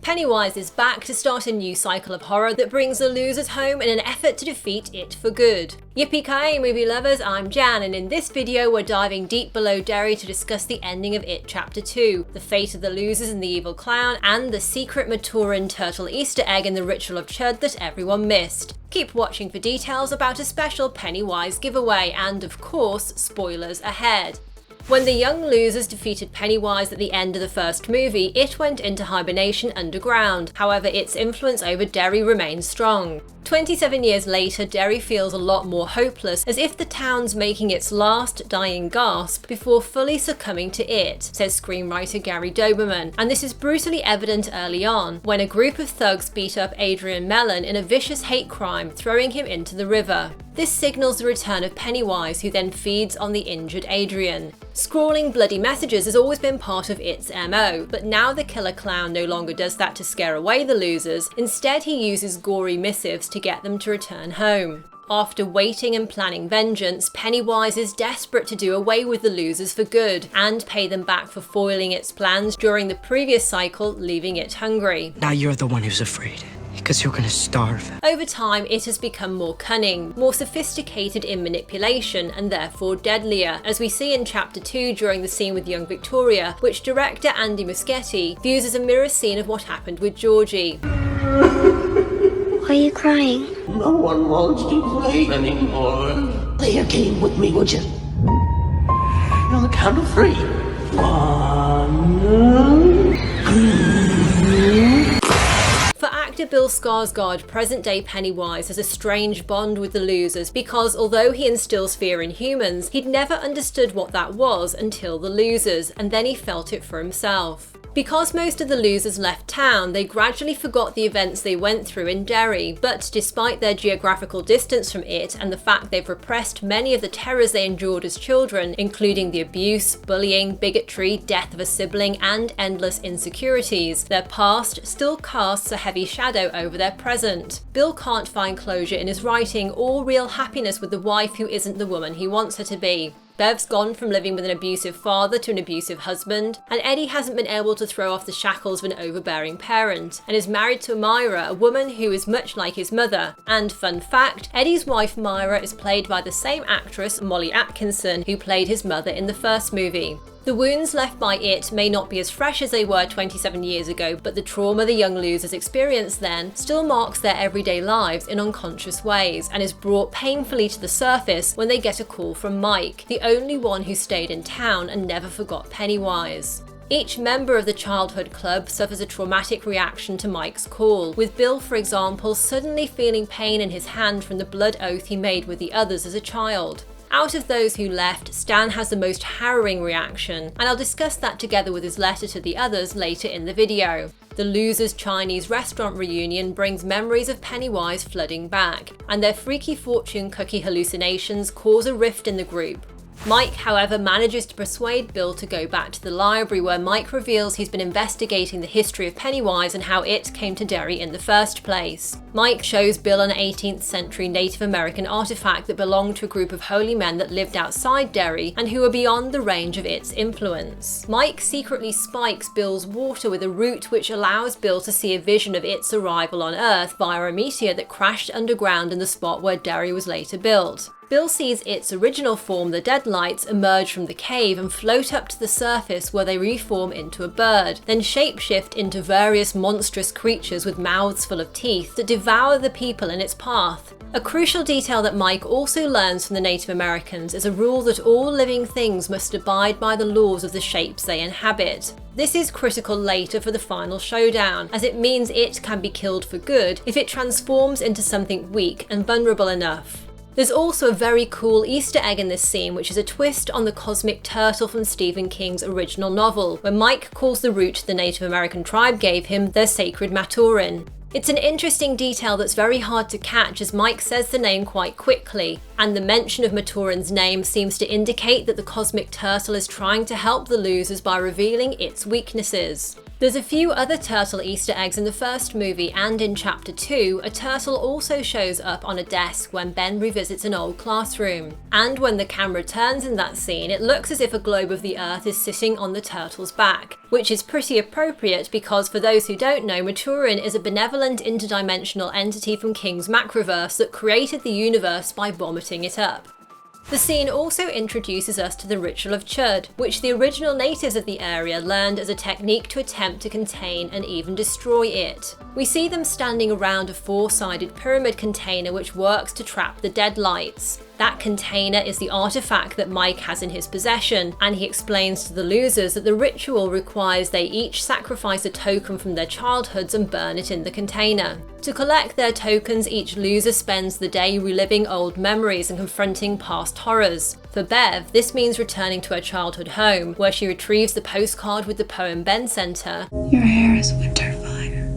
Pennywise is back to start a new cycle of horror that brings the losers home in an effort to defeat it for good. Yippee-ki-yay movie lovers, I'm Jan, and in this video we're diving deep below Derry to discuss the ending of It Chapter 2, the fate of the losers and the evil clown, and the secret Maturin turtle Easter egg in the ritual of CHUD that everyone missed. Keep watching for details about a special Pennywise giveaway and, of course, spoilers ahead. When the young losers defeated Pennywise at the end of the first movie, it went into hibernation underground. However, its influence over Derry remains strong. 27 years later, Derry feels a lot more hopeless, as if the town's making its last dying gasp before fully succumbing to it, says screenwriter Gary Doberman, and this is brutally evident early on, when a group of thugs beat up Adrian Mellon in a vicious hate crime, throwing him into the river. This signals the return of Pennywise, who then feeds on the injured Adrian. Scrawling bloody messages has always been part of its MO, but now the killer clown no longer does that to scare away the losers. Instead, he uses gory missives to get them to return home. After waiting and planning vengeance, Pennywise is desperate to do away with the losers for good and pay them back for foiling its plans during the previous cycle, leaving it hungry. Now you're the one who's afraid, because you're gonna starve. Over time, it has become more cunning, more sophisticated in manipulation, and therefore deadlier, as we see in Chapter 2 during the scene with young Victoria, which director Andy Muschietti views as a mirror scene of what happened with Georgie. Why are you crying? No one wants to play anymore. Play a game with me, would you? On the count of 3. 1. For actor Bill Skarsgård, present-day Pennywise has a strange bond with the losers because although he instills fear in humans, he'd never understood what that was until the losers, and then he felt it for himself. Because most of the losers left town, they gradually forgot the events they went through in Derry, but despite their geographical distance from it and the fact they've repressed many of the terrors they endured as children, including the abuse, bullying, bigotry, death of a sibling, and endless insecurities, their past still casts a heavy shadow over their present. Bill can't find closure in his writing or real happiness with the wife who isn't the woman he wants her to be. Bev's gone from living with an abusive father to an abusive husband, and Eddie hasn't been able to throw off the shackles of an overbearing parent, and is married to Myra, a woman who is much like his mother. And fun fact, Eddie's wife Myra is played by the same actress, Molly Atkinson, who played his mother in the first movie. The wounds left by it may not be as fresh as they were 27 years ago, but the trauma the young losers experienced then still marks their everyday lives in unconscious ways, and is brought painfully to the surface when they get a call from Mike, the only one who stayed in town and never forgot Pennywise. Each member of the childhood club suffers a traumatic reaction to Mike's call, with Bill, for example, suddenly feeling pain in his hand from the blood oath he made with the others as a child. Out of those who left, Stan has the most harrowing reaction, and I'll discuss that together with his letter to the others later in the video. The losers' Chinese restaurant reunion brings memories of Pennywise flooding back, and their freaky fortune cookie hallucinations cause a rift in the group. Mike, however, manages to persuade Bill to go back to the library, where Mike reveals he's been investigating the history of Pennywise and how it came to Derry in the first place. Mike shows Bill an 18th century Native American artifact that belonged to a group of holy men that lived outside Derry and who were beyond the range of its influence. Mike secretly spikes Bill's water with a root which allows Bill to see a vision of its arrival on Earth via a meteor that crashed underground in the spot where Derry was later built. Bill sees its original form, the deadliers, emerge from the cave and float up to the surface, where they reform into a bird, then shapeshift into various monstrous creatures with mouths full of teeth that devour the people in its path. A crucial detail that Mike also learns from the Native Americans is a rule that all living things must abide by the laws of the shapes they inhabit. This is critical later for the final showdown, as it means it can be killed for good if it transforms into something weak and vulnerable enough. There's also a very cool Easter egg in this scene, which is a twist on the cosmic turtle from Stephen King's original novel, where Mike calls the root the Native American tribe gave him their sacred Maturin. It's an interesting detail that's very hard to catch, as Mike says the name quite quickly, and the mention of Maturin's name seems to indicate that the cosmic turtle is trying to help the losers by revealing its weaknesses. There's a few other turtle Easter eggs in the first movie, and in Chapter 2, a turtle also shows up on a desk when Ben revisits an old classroom. And when the camera turns in that scene, it looks as if a globe of the Earth is sitting on the turtle's back, which is pretty appropriate because, for those who don't know, Maturin is a benevolent interdimensional entity from King's Macroverse that created the universe by vomiting it up. The scene also introduces us to the ritual of CHUD, which the original natives of the area learned as a technique to attempt to contain and even destroy it. We see them standing around a four-sided pyramid container which works to trap the deadlights. That container is the artifact that Mike has in his possession, and he explains to the losers that the ritual requires they each sacrifice a token from their childhoods and burn it in the container. To collect their tokens, each loser spends the day reliving old memories and confronting past horrors. For Bev, this means returning to her childhood home, where she retrieves the postcard with the poem Ben sent her. Your hair is winter fire,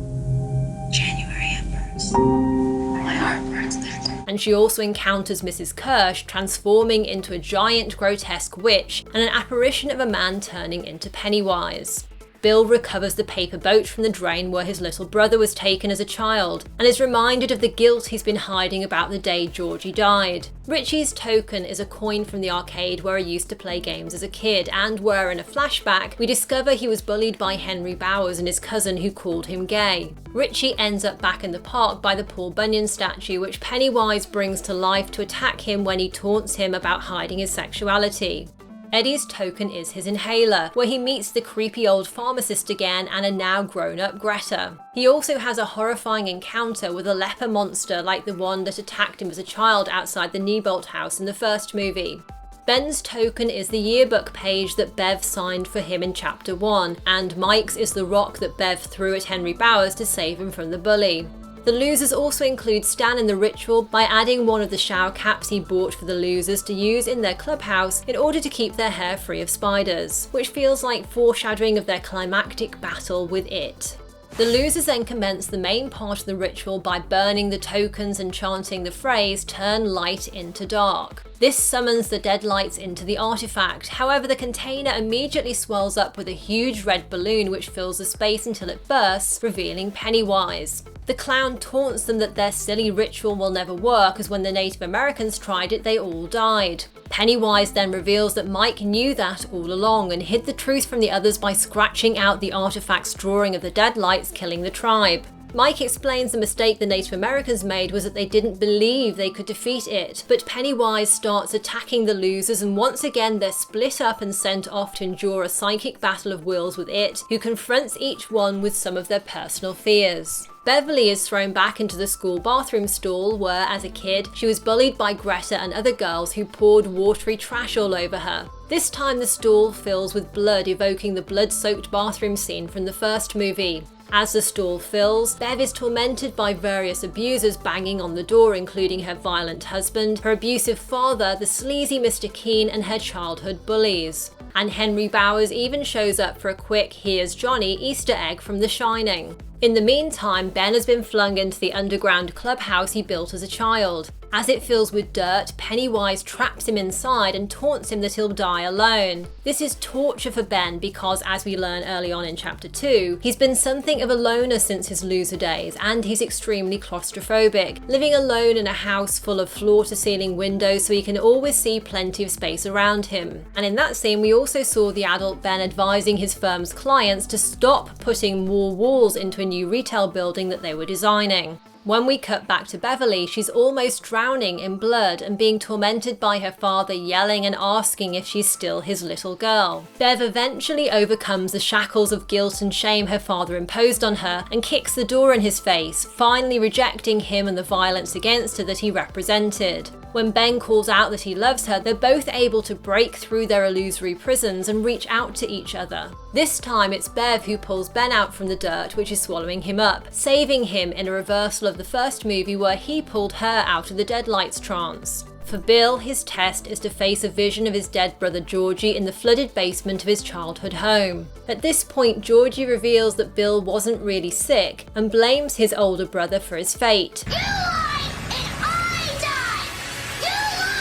January embers. My heart burns there. And she also encounters Mrs. Kirsch transforming into a giant grotesque witch and an apparition of a man turning into Pennywise. Bill recovers the paper boat from the drain where his little brother was taken as a child, and is reminded of the guilt he's been hiding about the day Georgie died. Richie's token is a coin from the arcade where he used to play games as a kid, and where in a flashback we discover he was bullied by Henry Bowers and his cousin who called him gay. Richie ends up back in the park by the Paul Bunyan statue, which Pennywise brings to life to attack him when he taunts him about hiding his sexuality. Eddie's token is his inhaler, where he meets the creepy old pharmacist again and a now grown-up Greta. He also has a horrifying encounter with a leper monster like the one that attacked him as a child outside the Neibolt house in the first movie. Ben's token is the yearbook page that Bev signed for him in Chapter 1, and Mike's is the rock that Bev threw at Henry Bowers to save him from the bully. The losers also include Stan in the ritual by adding one of the shower caps he bought for the losers to use in their clubhouse in order to keep their hair free of spiders, which feels like foreshadowing of their climactic battle with it. The losers then commence the main part of the ritual by burning the tokens and chanting the phrase, "Turn light into dark." This summons the deadlights into the artifact. However, the container immediately swells up with a huge red balloon which fills the space until it bursts, revealing Pennywise. The clown taunts them that their silly ritual will never work, as when the Native Americans tried it, they all died. Pennywise then reveals that Mike knew that all along and hid the truth from the others by scratching out the artifact's drawing of the deadlights, killing the tribe. Mike explains the mistake the Native Americans made was that they didn't believe they could defeat it, but Pennywise starts attacking the losers, and once again they're split up and sent off to endure a psychic battle of wills with it, who confronts each one with some of their personal fears. Beverly is thrown back into the school bathroom stall where, as a kid, she was bullied by Greta and other girls who poured watery trash all over her. This time the stall fills with blood, evoking the blood-soaked bathroom scene from the first movie. As the stall fills, Bev is tormented by various abusers banging on the door, including her violent husband, her abusive father, the sleazy Mr. Keene, and her childhood bullies. And Henry Bowers even shows up for a quick "Here's Johnny" Easter egg from The Shining. In the meantime, Ben has been flung into the underground clubhouse he built as a child. As it fills with dirt, Pennywise traps him inside and taunts him that he'll die alone. This is torture for Ben because, as we learn early on in Chapter 2, he's been something of a loner since his loser days, and he's extremely claustrophobic, living alone in a house full of floor-to-ceiling windows so he can always see plenty of space around him. And in that scene, we also saw the adult Ben advising his firm's clients to stop putting more walls into a new retail building that they were designing. When we cut back to Beverly, she's almost drowning in blood and being tormented by her father yelling and asking if she's still his little girl. Bev eventually overcomes the shackles of guilt and shame her father imposed on her and kicks the door in his face, finally rejecting him and the violence against her that he represented. When Ben calls out that he loves her, they're both able to break through their illusory prisons and reach out to each other. This time it's Bev who pulls Ben out from the dirt, which is swallowing him up, saving him in a reversal of the first movie where he pulled her out of the deadlights trance. For Bill, his test is to face a vision of his dead brother Georgie in the flooded basement of his childhood home. At this point, Georgie reveals that Bill wasn't really sick and blames his older brother for his fate. You lied and I died! You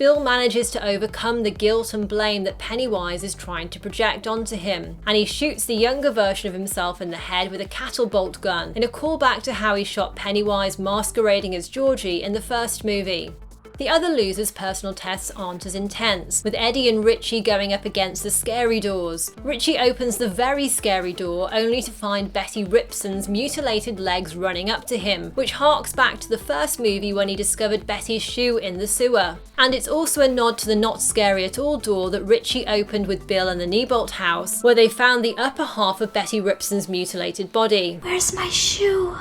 Bill manages to overcome the guilt and blame that Pennywise is trying to project onto him, and he shoots the younger version of himself in the head with a cattle bolt gun, in a callback to how he shot Pennywise masquerading as Georgie in the first movie. The other losers' personal tests aren't as intense, with Eddie and Richie going up against the scary doors. Richie opens the very scary door only to find Betty Ripson's mutilated legs running up to him, which harks back to the first movie when he discovered Betty's shoe in the sewer. And it's also a nod to the not scary at all door that Richie opened with Bill in the Neibolt house, where they found the upper half of Betty Ripson's mutilated body. Where's my shoe?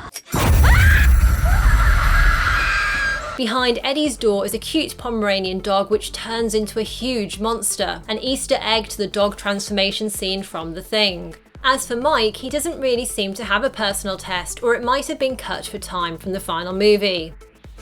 Behind Eddie's door is a cute Pomeranian dog which turns into a huge monster, an Easter egg to the dog transformation scene from The Thing. As for Mike, he doesn't really seem to have a personal test, or it might have been cut for time from the final movie.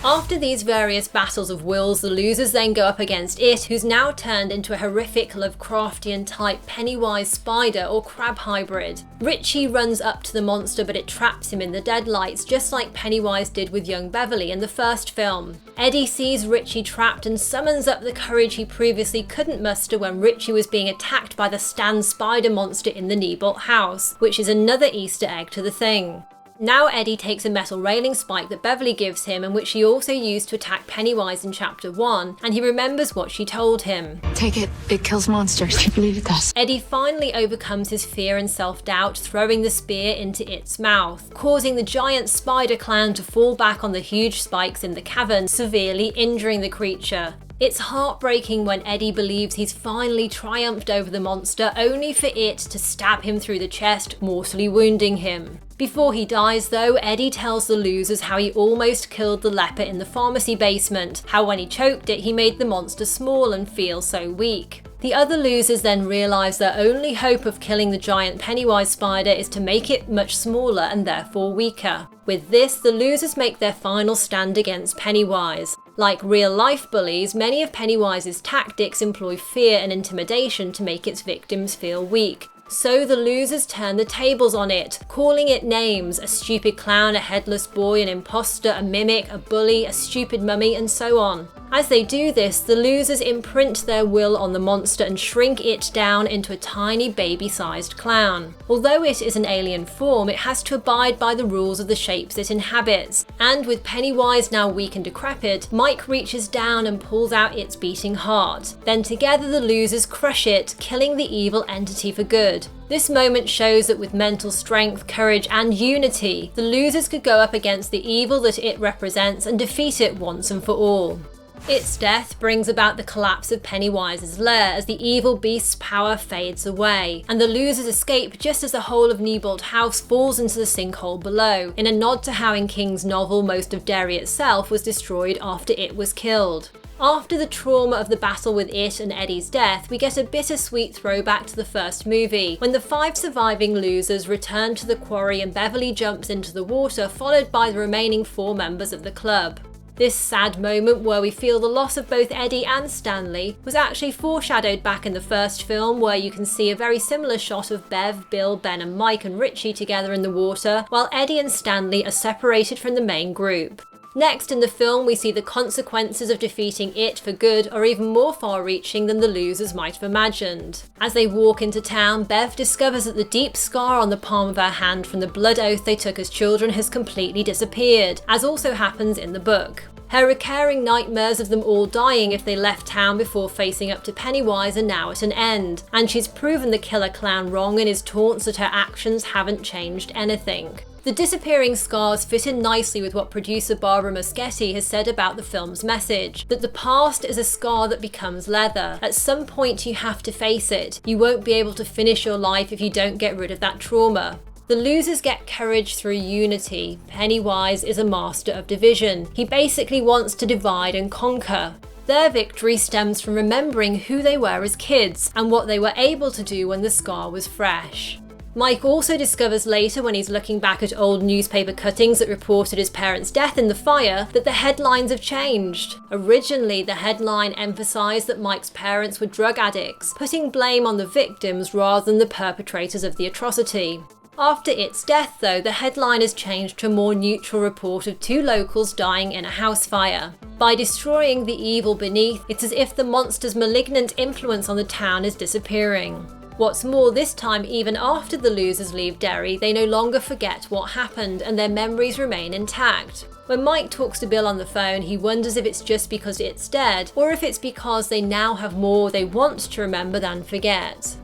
After these various battles of wills, the losers then go up against It, who's now turned into a horrific Lovecraftian type Pennywise spider or crab hybrid. Richie runs up to the monster, but it traps him in the deadlights, just like Pennywise did with young Beverly in the first film. Eddie sees Richie trapped and summons up the courage he previously couldn't muster when Richie was being attacked by the Stan spider monster in the Neibolt house, which is another Easter egg to The Thing. Now Eddie takes a metal railing spike that Beverly gives him and which he also used to attack Pennywise in Chapter 1, and he remembers what she told him. Take it. It kills monsters. I believe it does. Eddie finally overcomes his fear and self-doubt, throwing the spear into It's mouth, causing the giant spider clown to fall back on the huge spikes in the cavern, severely injuring the creature. It's heartbreaking when Eddie believes he's finally triumphed over the monster, only for it to stab him through the chest, mortally wounding him. Before he dies though, Eddie tells the losers how he almost killed the leper in the pharmacy basement, how when he choked it he made the monster small and feel so weak. The other losers then realise their only hope of killing the giant Pennywise spider is to make it much smaller and therefore weaker. With this, the losers make their final stand against Pennywise. Like real-life bullies, many of Pennywise's tactics employ fear and intimidation to make its victims feel weak. So the losers turn the tables on it, calling it names: a stupid clown, a headless boy, an imposter, a mimic, a bully, a stupid mummy, and so on. As they do this, the losers imprint their will on the monster and shrink it down into a tiny baby-sized clown. Although it is an alien form, it has to abide by the rules of the shapes it inhabits. And with Pennywise now weak and decrepit, Mike reaches down and pulls out its beating heart. Then together the losers crush it, killing the evil entity for good. This moment shows that with mental strength, courage, and unity, the losers could go up against the evil that it represents and defeat it once and for all. Its death brings about the collapse of Pennywise's lair as the evil beast's power fades away, and the losers escape just as the whole of Neibolt House falls into the sinkhole below, in a nod to how in King's novel most of Derry itself was destroyed after it was killed. After the trauma of the battle with It and Eddie's death, we get a bittersweet throwback to the first movie, when the 5 surviving losers return to the quarry and Beverly jumps into the water, followed by the remaining 4 members of the club. This sad moment where we feel the loss of both Eddie and Stanley was actually foreshadowed back in the first film, where you can see a very similar shot of Bev, Bill, Ben and Mike and Richie together in the water, while Eddie and Stanley are separated from the main group. Next in the film, we see the consequences of defeating It for good are even more far-reaching than the losers might have imagined. As they walk into town, Bev discovers that the deep scar on the palm of her hand from the blood oath they took as children has completely disappeared, as also happens in the book. Her recurring nightmares of them all dying if they left town before facing up to Pennywise are now at an end, and she's proven the killer clown wrong in his taunts that her actions haven't changed anything. The disappearing scars fit in nicely with what producer Barbara Muschietti has said about the film's message, that the past is a scar that becomes leather. At some point you have to face it. You won't be able to finish your life if you don't get rid of that trauma. The losers get courage through unity. Pennywise is a master of division. He basically wants to divide and conquer. Their victory stems from remembering who they were as kids and what they were able to do when the scar was fresh. Mike also discovers later, when he's looking back at old newspaper cuttings that reported his parents' death in the fire, that the headlines have changed. Originally, the headline emphasised that Mike's parents were drug addicts, putting blame on the victims rather than the perpetrators of the atrocity. After its death though, the headline has changed to a more neutral report of 2 locals dying in a house fire. By destroying the evil beneath, it's as if the monster's malignant influence on the town is disappearing. What's more, this time even after the losers leave Derry, they no longer forget what happened and their memories remain intact. When Mike talks to Bill on the phone, he wonders if it's just because it's dead, or if it's because they now have more they want to remember than forget.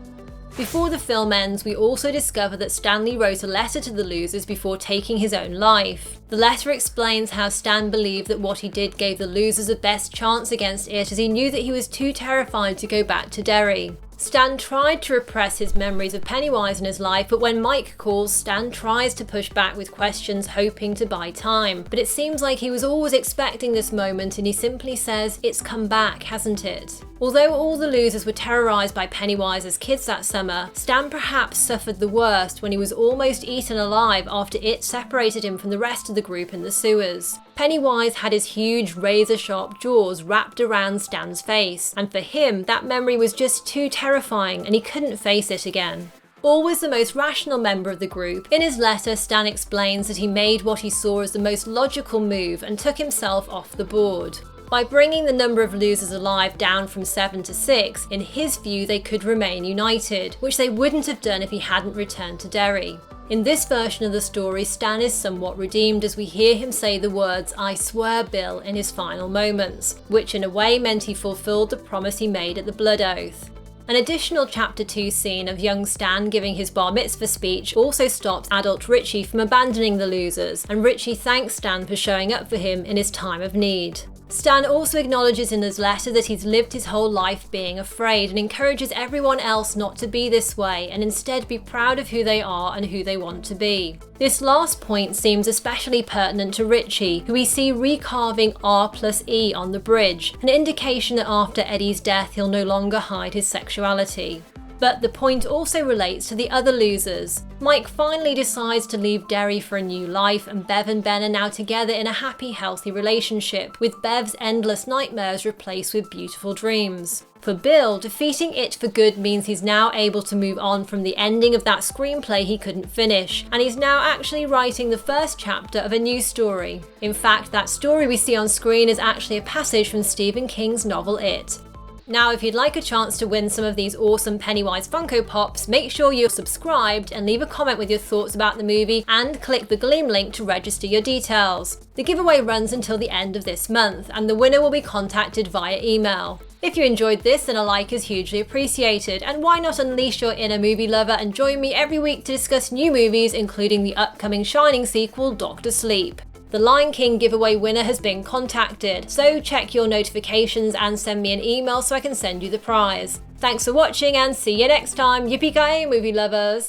Before the film ends, we also discover that Stanley wrote a letter to the losers before taking his own life. The letter explains how Stan believed that what he did gave the losers the best chance against it, as he knew that he was too terrified to go back to Derry. Stan tried to repress his memories of Pennywise in his life, but when Mike calls, Stan tries to push back with questions, hoping to buy time. But it seems like he was always expecting this moment, and he simply says, "It's come back, hasn't it?" Although all the losers were terrorized by Pennywise as kids that summer, Stan perhaps suffered the worst when he was almost eaten alive after it separated him from the rest of the group in the sewers. Pennywise had his huge razor-sharp jaws wrapped around Stan's face, and for him that memory was just too terrifying and he couldn't face it again. Always the most rational member of the group, in his letter Stan explains that he made what he saw as the most logical move and took himself off the board. By bringing the number of losers alive down from 7 to 6, in his view they could remain united, which they wouldn't have done if he hadn't returned to Derry. In this version of the story, Stan is somewhat redeemed as we hear him say the words "I swear, Bill" in his final moments, which in a way meant he fulfilled the promise he made at the blood oath. An additional Chapter 2 scene of young Stan giving his bar mitzvah speech also stops adult Richie from abandoning the losers, and Richie thanks Stan for showing up for him in his time of need. Stan also acknowledges in his letter that he's lived his whole life being afraid and encourages everyone else not to be this way and instead be proud of who they are and who they want to be. This last point seems especially pertinent to Richie, who we see recarving R+E on the bridge, an indication that after Eddie's death he'll no longer hide his sexuality. But the point also relates to the other losers. Mike finally decides to leave Derry for a new life, and Bev and Ben are now together in a happy, healthy relationship, with Bev's endless nightmares replaced with beautiful dreams. For Bill, defeating it for good means he's now able to move on from the ending of that screenplay he couldn't finish, and he's now actually writing the first chapter of a new story. In fact, that story we see on screen is actually a passage from Stephen King's novel It. Now, if you'd like a chance to win some of these awesome Pennywise Funko Pops, make sure you're subscribed and leave a comment with your thoughts about the movie and click the Gleam link to register your details. The giveaway runs until the end of this month and the winner will be contacted via email. If you enjoyed this, then a like is hugely appreciated, and why not unleash your inner movie lover and join me every week to discuss new movies, including the upcoming Shining sequel, Dr. Sleep. The Lion King giveaway winner has been contacted, so check your notifications and send me an email so I can send you the prize. Thanks for watching and see you next time. Yippee-ki-yay, movie lovers!